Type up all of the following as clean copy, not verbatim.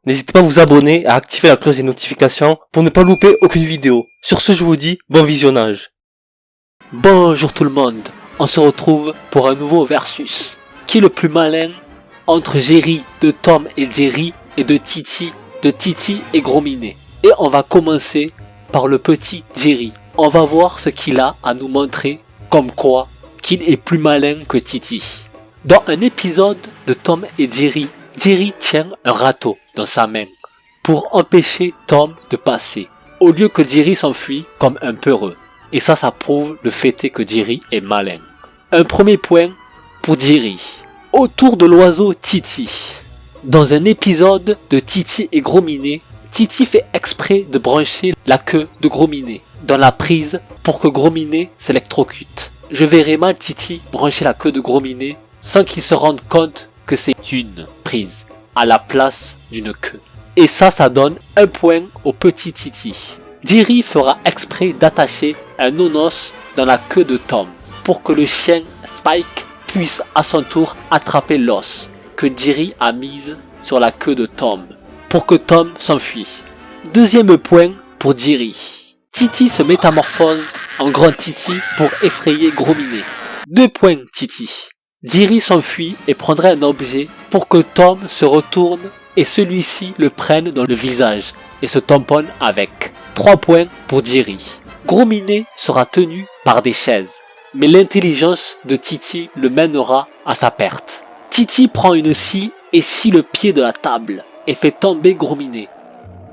N'hésitez pas à vous abonner et à activer la cloche des notifications pour ne pas louper aucune vidéo. Sur ce, je vous dis bon visionnage. Bonjour tout le monde, on se retrouve pour un nouveau versus. Qui est le plus malin entre Jerry de Tom et Jerry et de Titi et Gros Minet? Et on va commencer par le petit Jerry. On va voir ce qu'il a à nous montrer, comme quoi qu'il est plus malin que Titi. Dans un épisode de Tom et Jerry, Jerry tient un râteau dans sa main pour empêcher Tom de passer, au lieu que Jerry s'enfuit comme un peureux. Et ça prouve le fait que Jerry est malin. Un premier point pour Jerry. Autour de l'oiseau Titi. Dans un épisode de Titi et Gros Minet, Titi fait exprès de brancher la queue de Gros Minet dans la prise pour que Gros Minet s'électrocute. Je verrai mal Titi brancher la queue de Gros Minet sans qu'il se rende compte que c'est une prise à la place d'une queue. Et ça donne un point au petit Titi. Jerry fera exprès d'attacher un nonos dans la queue de Tom pour que le chien Spike puisse à son tour attraper l'os que Jerry a mise sur la queue de Tom pour que Tom s'enfuit. Deuxième point pour Jerry. Titi se métamorphose en grand Titi pour effrayer Gros Minet. 2 points Titi. Jerry s'enfuit et prendrait un objet pour que Tom se retourne et celui-ci le prenne dans le visage et se tamponne avec. 3 points pour Jerry. Gros Minet sera tenu par des chaises, mais l'intelligence de Titi le mènera à sa perte. Titi prend une scie et scie le pied de la table et fait tomber Gros Minet.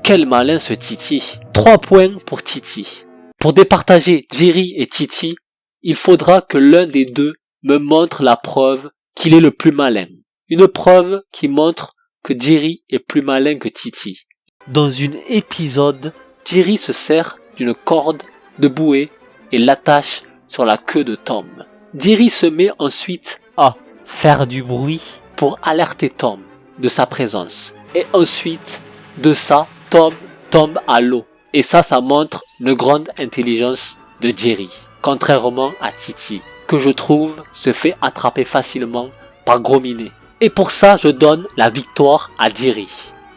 Quel malin ce Titi. 3 points pour Titi. Pour départager Jerry et Titi, il faudra que l'un des deux me montre la preuve qu'il est le plus malin. Une preuve qui montre que Jerry est plus malin que Titi. Dans un épisode, Jerry se sert d'une corde de bouée et l'attache sur la queue de Tom. Jerry se met ensuite à faire du bruit pour alerter Tom de sa présence. Et ensuite, de ça, Tom tombe à l'eau. Et ça montre une grande intelligence de Jerry, contrairement à Titi, que je trouve se fait attraper facilement par Gros Minet. Et pour ça, je donne la victoire à Jerry.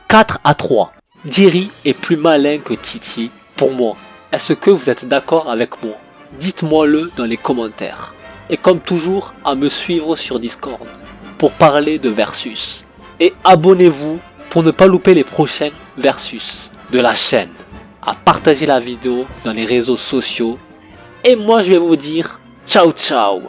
4-3. Jerry est plus malin que Titi, pour moi. Est-ce que vous êtes d'accord avec moi? Dites-moi-le dans les commentaires. Et comme toujours, à me suivre sur Discord pour parler de versus. Et abonnez-vous pour ne pas louper les prochains versus de la chaîne. À partager la vidéo dans les réseaux sociaux. Et moi je vais vous dire ciao ciao.